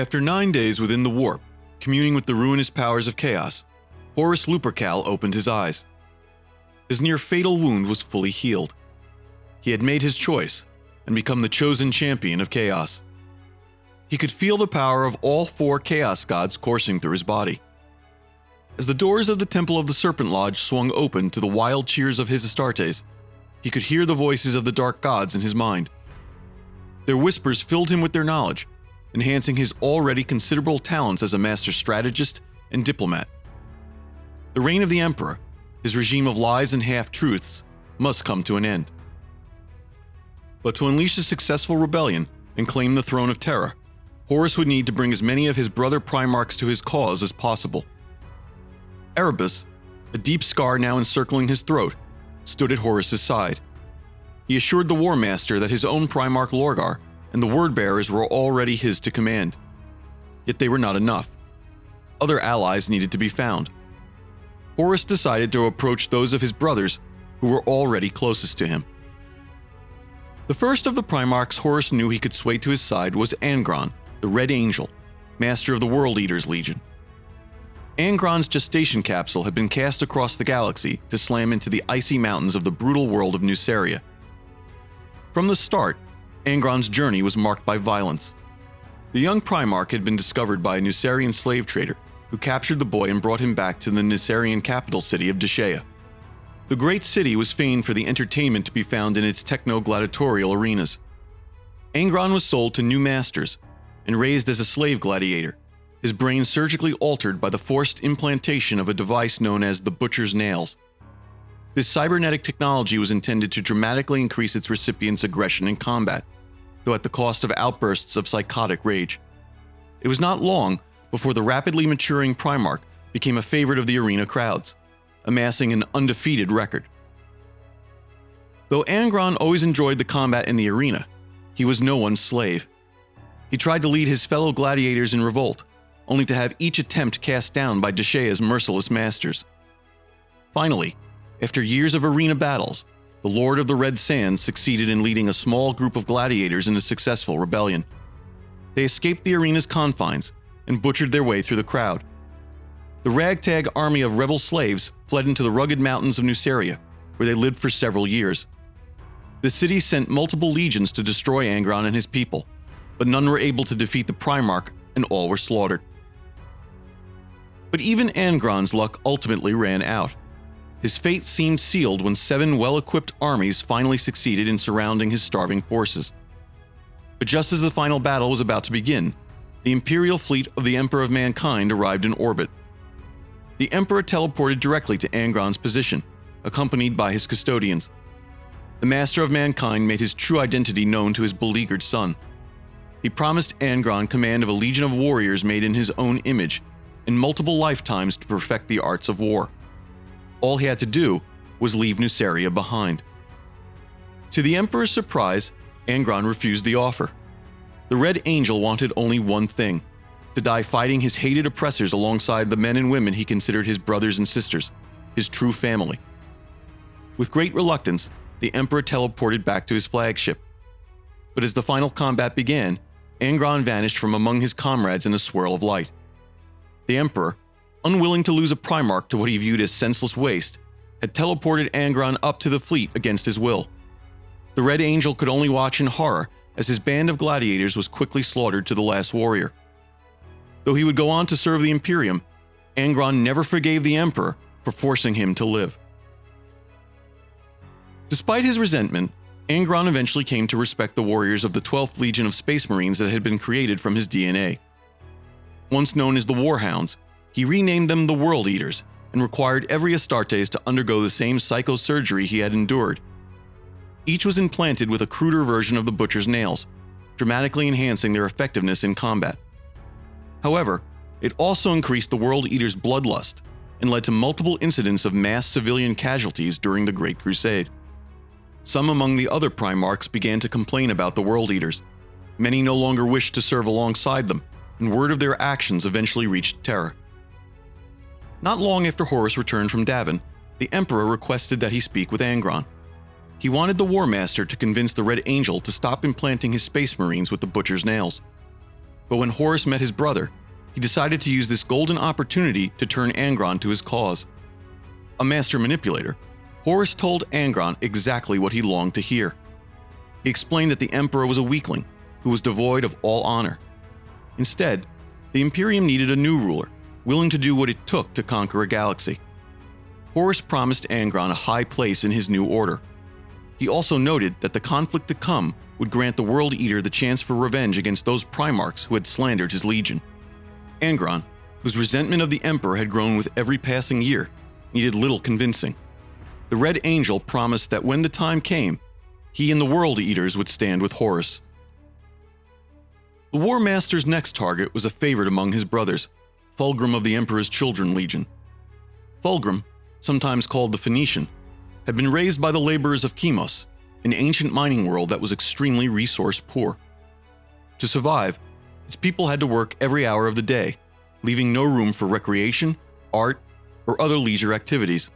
After 9 days within the warp, communing with the ruinous powers of chaos, Horus Lupercal opened his eyes. His near-fatal wound was fully healed. He had made his choice and become the chosen champion of chaos. He could feel the power of all 4 chaos gods coursing through his body. As the doors of the Temple of the Serpent Lodge swung open to the wild cheers of his Astartes, he could hear the voices of the dark gods in his mind. Their whispers filled him with their knowledge, enhancing his already considerable talents as a master strategist and diplomat. The reign of the Emperor, his regime of lies and half-truths, must come to an end. But to unleash a successful rebellion and claim the throne of Terra, Horus would need to bring as many of his brother Primarchs to his cause as possible. Erebus, a deep scar now encircling his throat, stood at Horus's side. He assured the Warmaster that his own Primarch Lorgar and the Word-Bearers were already his to command. Yet they were not enough. Other allies needed to be found. Horus decided to approach those of his brothers who were already closest to him. The first of the Primarchs Horus knew he could sway to his side was Angron, the Red Angel, master of the World Eaters Legion. Angron's gestation capsule had been cast across the galaxy to slam into the icy mountains of the brutal world of Nuceria. From the start, Angron's journey was marked by violence. The young Primarch had been discovered by a Nucerian slave trader who captured the boy and brought him back to the Nucerian capital city of Desh'ea. The great city was famed for the entertainment to be found in its techno-gladiatorial arenas. Angron was sold to new masters and raised as a slave gladiator, his brain surgically altered by the forced implantation of a device known as the Butcher's Nails. This cybernetic technology was intended to dramatically increase its recipient's aggression in combat, though at the cost of outbursts of psychotic rage. It was not long before the rapidly maturing Primarch became a favorite of the arena crowds, amassing an undefeated record. Though Angron always enjoyed the combat in the arena, he was no one's slave. He tried to lead his fellow gladiators in revolt, only to have each attempt cast down by Desh'ea's merciless masters. Finally, after years of arena battles, the Lord of the Red Sands succeeded in leading a small group of gladiators in a successful rebellion. They escaped the arena's confines and butchered their way through the crowd. The ragtag army of rebel slaves fled into the rugged mountains of Nuceria, where they lived for several years. The city sent multiple legions to destroy Angron and his people, but none were able to defeat the Primarch, and all were slaughtered. But even Angron's luck ultimately ran out. His fate seemed sealed when 7 well-equipped armies finally succeeded in surrounding his starving forces. But just as the final battle was about to begin, the Imperial fleet of the Emperor of Mankind arrived in orbit. The Emperor teleported directly to Angron's position, accompanied by his custodians. The Master of Mankind made his true identity known to his beleaguered son. He promised Angron command of a legion of warriors made in his own image, and multiple lifetimes to perfect the arts of war. All he had to do was leave Nuceria behind. To the Emperor's surprise, Angron refused the offer. The Red Angel wanted only one thing: to die fighting his hated oppressors alongside the men and women he considered his brothers and sisters, his true family. With great reluctance, the Emperor teleported back to his flagship. But as the final combat began, Angron vanished from among his comrades in a swirl of light. The Emperor, unwilling to lose a Primarch to what he viewed as senseless waste, had teleported Angron up to the fleet against his will. The Red Angel could only watch in horror as his band of gladiators was quickly slaughtered to the last warrior. Though he would go on to serve the Imperium, Angron never forgave the Emperor for forcing him to live. Despite his resentment, Angron eventually came to respect the warriors of the 12th Legion of Space Marines that had been created from his DNA. Once known as the Warhounds, he renamed them the World Eaters and required every Astartes to undergo the same psychosurgery he had endured. Each was implanted with a cruder version of the Butcher's Nails, dramatically enhancing their effectiveness in combat. However, it also increased the World Eaters' bloodlust and led to multiple incidents of mass civilian casualties during the Great Crusade. Some among the other Primarchs began to complain about the World Eaters. Many no longer wished to serve alongside them, and word of their actions eventually reached Terra. Not long after Horus returned from Davin, the Emperor requested that he speak with Angron. He wanted the Warmaster to convince the Red Angel to stop implanting his Space Marines with the Butcher's Nails. But when Horus met his brother, he decided to use this golden opportunity to turn Angron to his cause. A master manipulator, Horus told Angron exactly what he longed to hear. He explained that the Emperor was a weakling who was devoid of all honor. Instead, the Imperium needed a new ruler, willing to do what it took to conquer a galaxy. Horus promised Angron a high place in his new order. He also noted that the conflict to come would grant the World Eater the chance for revenge against those Primarchs who had slandered his legion. Angron, whose resentment of the Emperor had grown with every passing year, needed little convincing. The Red Angel promised that when the time came, he and the World Eaters would stand with Horus. The Warmaster's next target was a favorite among his brothers, Fulgrim of the Emperor's Children Legion. Fulgrim, sometimes called the Phoenician, had been raised by the laborers of Chemos, an ancient mining world that was extremely resource poor. To survive, its people had to work every hour of the day, leaving no room for recreation, art, or other leisure activities.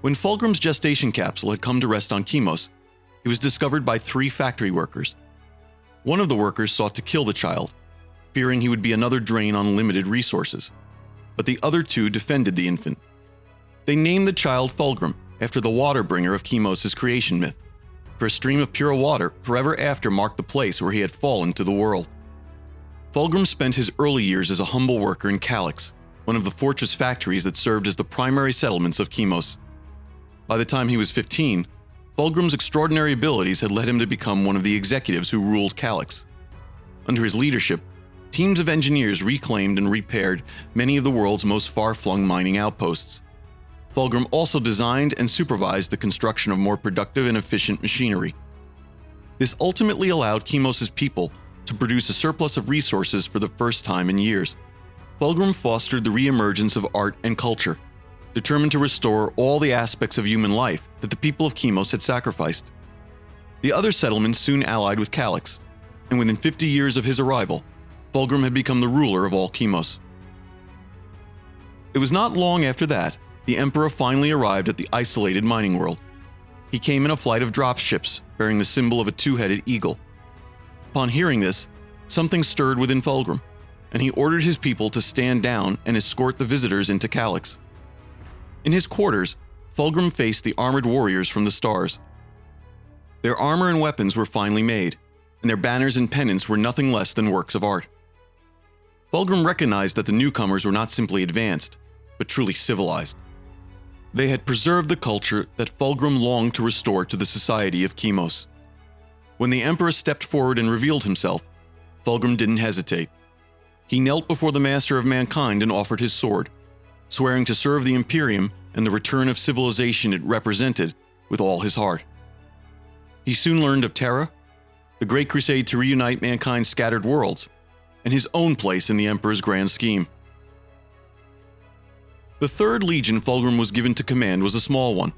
When Fulgrim's gestation capsule had come to rest on Chemos, it was discovered by 3 factory workers. One of the workers sought to kill the child, fearing he would be another drain on limited resources, but the other 2 defended the infant. They named the child Fulgrim after the water bringer of Chemos' creation myth, for a stream of pure water forever after marked the place where he had fallen to the world. Fulgrim spent his early years as a humble worker in Calyx, one of the fortress factories that served as the primary settlements of Chemos. By the time he was 15, Fulgrim's extraordinary abilities had led him to become one of the executives who ruled Calyx. Under his leadership, teams of engineers reclaimed and repaired many of the world's most far-flung mining outposts. Fulgrim also designed and supervised the construction of more productive and efficient machinery. This ultimately allowed Chemos' people to produce a surplus of resources for the first time in years. Fulgrim fostered the re-emergence of art and culture, determined to restore all the aspects of human life that the people of Chemos had sacrificed. The other settlements soon allied with Calyx, and within 50 years of his arrival, Fulgrim had become the ruler of all Chemos. It was not long after that the Emperor finally arrived at the isolated mining world. He came in a flight of dropships bearing the symbol of a 2-headed eagle. Upon hearing this, something stirred within Fulgrim, and he ordered his people to stand down and escort the visitors into Calyx. In his quarters, Fulgrim faced the armored warriors from the stars. Their armor and weapons were finely made, and their banners and pennants were nothing less than works of art. Fulgrim recognized that the newcomers were not simply advanced, but truly civilized. They had preserved the culture that Fulgrim longed to restore to the society of Chemos. When the Emperor stepped forward and revealed himself, Fulgrim didn't hesitate. He knelt before the Master of Mankind and offered his sword, swearing to serve the Imperium and the return of civilization it represented with all his heart. He soon learned of Terra, the Great Crusade to reunite mankind's scattered worlds, and his own place in the Emperor's grand scheme. The 3rd Legion Fulgrim was given to command was a small one.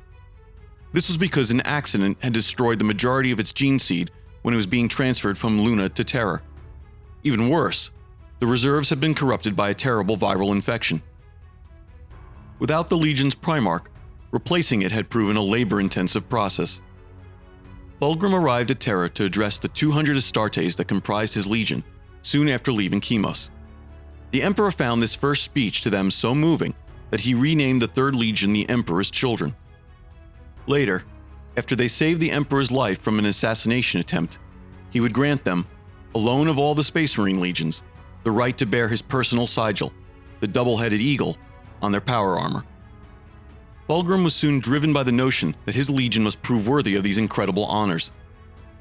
This was because an accident had destroyed the majority of its gene seed when it was being transferred from Luna to Terra. Even worse, the reserves had been corrupted by a terrible viral infection. Without the Legion's Primarch, replacing it had proven a labor-intensive process. Fulgrim arrived at Terra to address the 200 Astartes that comprised his Legion soon after leaving Chemos. The Emperor found this first speech to them so moving that he renamed the 3rd Legion the Emperor's Children. Later, after they saved the Emperor's life from an assassination attempt, he would grant them, alone of all the Space Marine legions, the right to bear his personal sigil, the double-headed eagle, on their power armor. Fulgrim was soon driven by the notion that his legion must prove worthy of these incredible honors.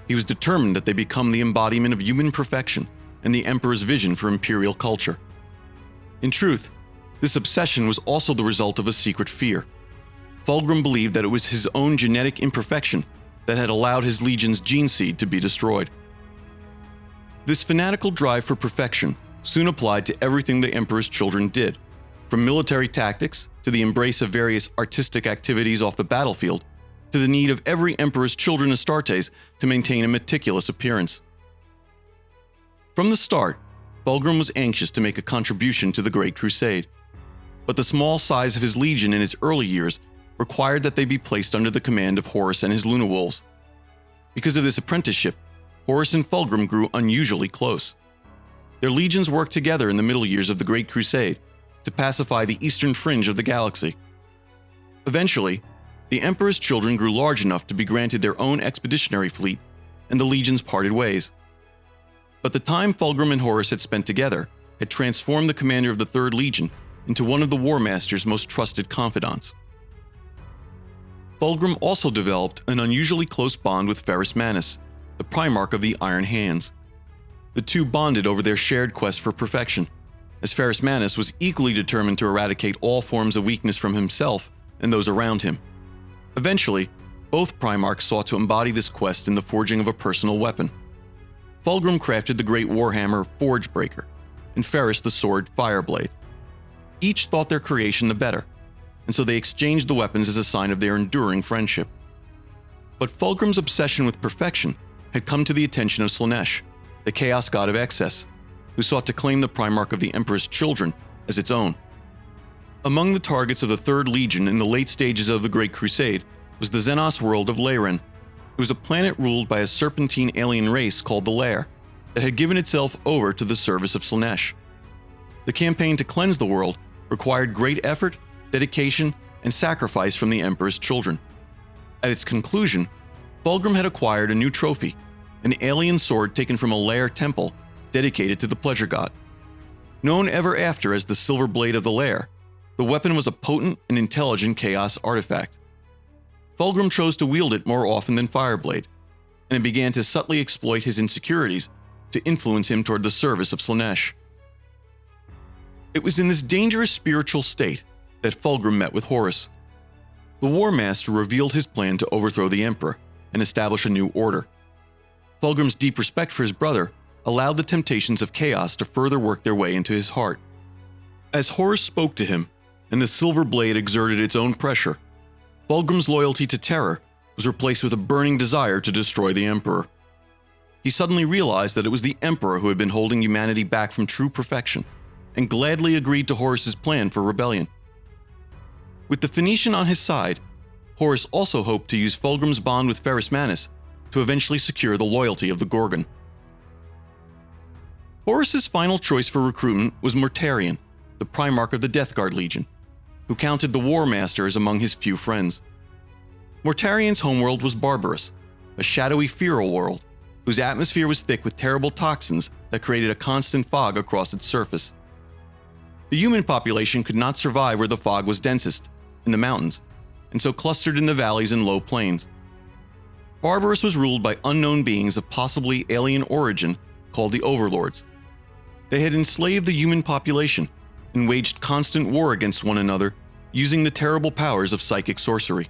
He was determined that they become the embodiment of human perfection and the Emperor's vision for imperial culture. In truth, this obsession was also the result of a secret fear. Fulgrim believed that it was his own genetic imperfection that had allowed his legion's gene seed to be destroyed. This fanatical drive for perfection soon applied to everything the Emperor's children did, from military tactics to the embrace of various artistic activities off the battlefield, to the need of every Emperor's children Astartes to maintain a meticulous appearance. From the start, Fulgrim was anxious to make a contribution to the Great Crusade, but the small size of his legion in its early years required that they be placed under the command of Horus and his Luna Wolves. Because of this apprenticeship, Horus and Fulgrim grew unusually close. Their legions worked together in the middle years of the Great Crusade to pacify the eastern fringe of the galaxy. Eventually, the Emperor's children grew large enough to be granted their own expeditionary fleet, and the legions parted ways. But the time Fulgrim and Horus had spent together had transformed the commander of the Third Legion into one of the Warmaster's most trusted confidants. Fulgrim also developed an unusually close bond with Ferrus Manus, the Primarch of the Iron Hands. The two bonded over their shared quest for perfection, as Ferrus Manus was equally determined to eradicate all forms of weakness from himself and those around him. Eventually, both Primarchs sought to embody this quest in the forging of a personal weapon. Fulgrim crafted the great Warhammer Forgebreaker, and Ferrus the sword Fireblade. Each thought their creation the better, and so they exchanged the weapons as a sign of their enduring friendship. But Fulgrim's obsession with perfection had come to the attention of Slaanesh, the chaos god of excess, who sought to claim the Primarch of the Emperor's children as its own. Among the targets of the Third Legion in the late stages of the Great Crusade was the Xenos world of Leyren. It was a planet ruled by a serpentine alien race called the Lair that had given itself over to the service of Slaanesh. The campaign to cleanse the world required great effort, dedication, and sacrifice from the Emperor's children. At its conclusion, Fulgrim had acquired a new trophy, an alien sword taken from a Lair temple dedicated to the pleasure god. Known ever after as the Silver Blade of the Lair, the weapon was a potent and intelligent chaos artifact. Fulgrim chose to wield it more often than Fireblade, and it began to subtly exploit his insecurities to influence him toward the service of Slaanesh. It was in this dangerous spiritual state that Fulgrim met with Horus. The Warmaster revealed his plan to overthrow the Emperor and establish a new order. Fulgrim's deep respect for his brother allowed the temptations of chaos to further work their way into his heart. As Horus spoke to him, and the silver blade exerted its own pressure, Fulgrim's loyalty to terror was replaced with a burning desire to destroy the Emperor. He suddenly realized that it was the Emperor who had been holding humanity back from true perfection, and gladly agreed to Horus's plan for rebellion. With the Phoenician on his side, Horus also hoped to use Fulgrim's bond with Ferrus Manus to eventually secure the loyalty of the Gorgon. Horus's final choice for recruitment was Mortarion, the Primarch of the Death Guard Legion, who counted the Warmaster as among his few friends. Mortarion's homeworld was Barbarous, a shadowy feral world whose atmosphere was thick with terrible toxins that created a constant fog across its surface. The human population could not survive where the fog was densest, in the mountains, and so clustered in the valleys and low plains. Barbarous was ruled by unknown beings of possibly alien origin called the Overlords. They had enslaved the human population and waged constant war against one another using the terrible powers of psychic sorcery.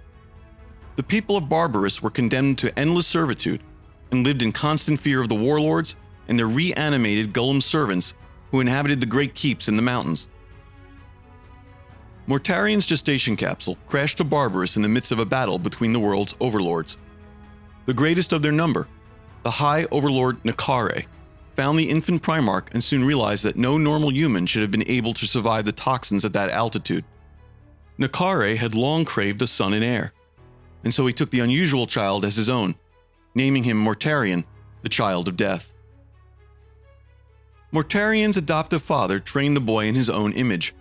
The people of Barbarous were condemned to endless servitude and lived in constant fear of the warlords and their reanimated golem servants who inhabited the great keeps in the mountains. Mortarion's gestation capsule crashed to Barbarous in the midst of a battle between the world's overlords. The greatest of their number, the High Overlord Nuceria, found the infant Primarch and soon realized that no normal human should have been able to survive the toxins at that altitude. Nuceria had long craved a son and heir, and so he took the unusual child as his own, naming him Mortarion, the Child of Death. Mortarion's adoptive father trained the boy in his own image,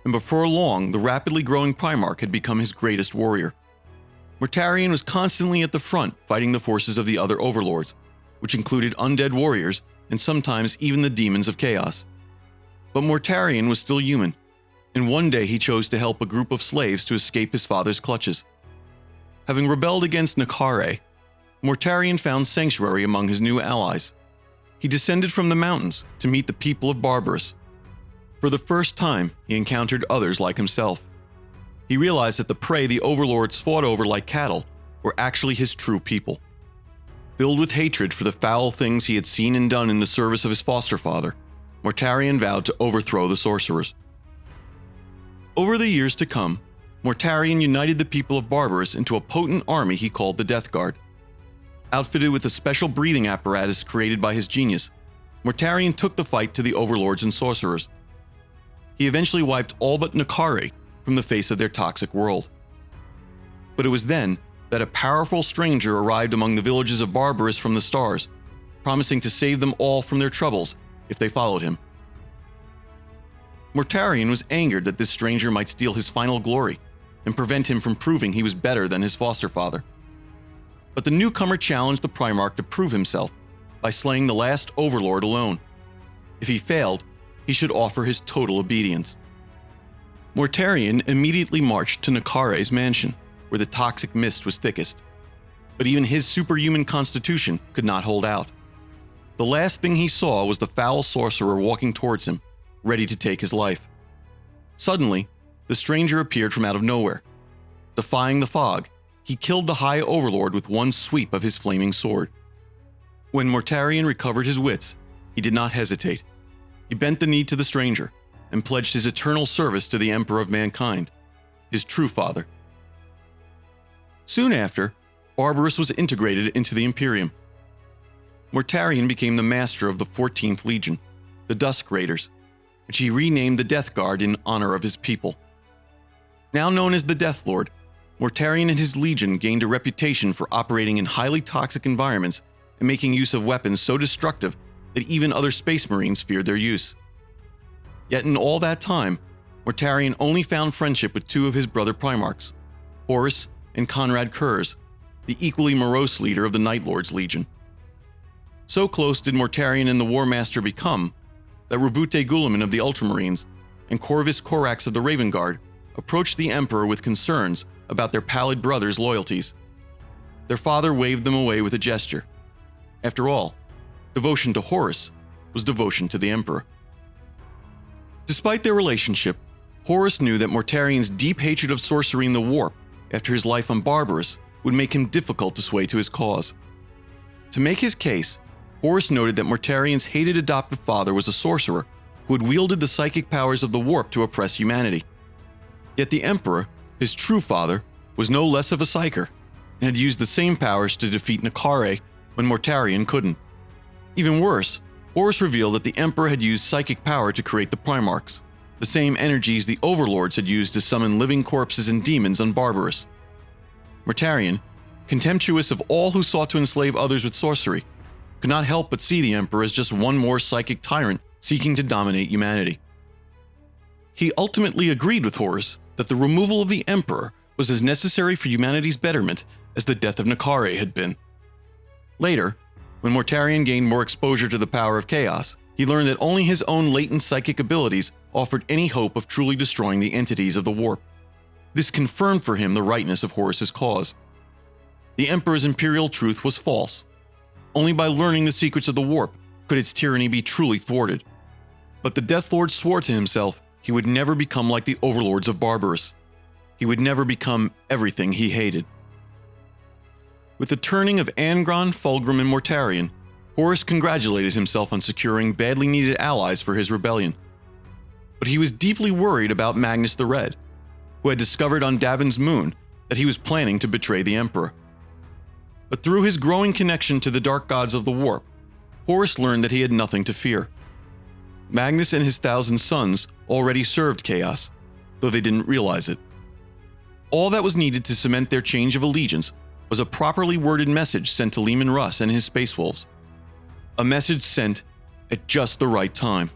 and before long the rapidly growing Primarch had become his greatest warrior. Mortarion was constantly at the front fighting the forces of the other overlords, which included undead warriors and sometimes even the demons of chaos. But Mortarion was still human, and one day he chose to help a group of slaves to escape his father's clutches. Having rebelled against Nuceria, Mortarion found sanctuary among his new allies. He descended from the mountains to meet the people of Barbarous. For the first time, he encountered others like himself. He realized that the prey the overlords fought over like cattle were actually his true people. Filled with hatred for the foul things he had seen and done in the service of his foster father, Mortarion vowed to overthrow the sorcerers. Over the years to come, Mortarion united the people of Barbarous into a potent army he called the Death Guard. Outfitted with a special breathing apparatus created by his genius, Mortarion took the fight to the overlords and sorcerers. He eventually wiped all but Nuceria from the face of their toxic world. But it was then that a powerful stranger arrived among the villages of Barbarous from the stars, promising to save them all from their troubles if they followed him. Mortarion was angered that this stranger might steal his final glory and prevent him from proving he was better than his foster father. But the newcomer challenged the Primarch to prove himself by slaying the last overlord alone. If he failed, he should offer his total obedience. Mortarion immediately marched to Nucerea's mansion, where the toxic mist was thickest. But even his superhuman constitution could not hold out. The last thing he saw was the foul sorcerer walking towards him, ready to take his life. Suddenly, the stranger appeared from out of nowhere. Defying the fog, he killed the High Overlord with one sweep of his flaming sword. When Mortarion recovered his wits, he did not hesitate. He bent the knee to the stranger and pledged his eternal service to the Emperor of Mankind, his true father. Soon after, Barbarous was integrated into the Imperium. Mortarion became the master of the 14th Legion, the Dusk Raiders, which he renamed the Death Guard in honor of his people. Now known as the Death Lord, Mortarion and his legion gained a reputation for operating in highly toxic environments and making use of weapons so destructive that even other Space Marines feared their use. Yet in all that time, Mortarion only found friendship with two of his brother Primarchs, Horus and Conrad Kurz, the equally morose leader of the Night Lord's Legion. So close did Mortarion and the Warmaster become that Rabute Guilliman of the Ultramarines and Corvus Corax of the Raven Guard approached the Emperor with concerns about their pallid brother's loyalties. Their father waved them away with a gesture. After all, devotion to Horus was devotion to the Emperor. Despite their relationship, Horus knew that Mortarion's deep hatred of sorcery in the Warp after his life on Barbarous would make him difficult to sway to his cause. To make his case, Horus noted that Mortarion's hated adoptive father was a sorcerer who had wielded the psychic powers of the Warp to oppress humanity. Yet the Emperor, his true father, was no less of a psyker and had used the same powers to defeat Nuceria when Mortarion couldn't. Even worse, Horus revealed that the Emperor had used psychic power to create the Primarchs, the same energies the Overlords had used to summon living corpses and demons on Barbarous. Mortarion, contemptuous of all who sought to enslave others with sorcery, could not help but see the Emperor as just one more psychic tyrant seeking to dominate humanity. He ultimately agreed with Horus that the removal of the Emperor was as necessary for humanity's betterment as the death of Nuceria had been. Later, when Mortarion gained more exposure to the power of chaos, he learned that only his own latent psychic abilities offered any hope of truly destroying the entities of the Warp. This confirmed for him the rightness of Horus's cause. The Emperor's imperial truth was false. Only by learning the secrets of the Warp could its tyranny be truly thwarted. But the Death Lord swore to himself he would never become like the Overlords of Barbarous. He would never become everything he hated. With the turning of Angron, Fulgrim, and Mortarion, Horus congratulated himself on securing badly needed allies for his rebellion. But he was deeply worried about Magnus the Red, who had discovered on Davin's moon that he was planning to betray the Emperor. But through his growing connection to the dark gods of the Warp, Horus learned that he had nothing to fear. Magnus and his 1,000 sons already served chaos, though they didn't realize it. All that was needed to cement their change of allegiance was a properly worded message sent to Leman Russ and his Space Wolves. A message sent at just the right time.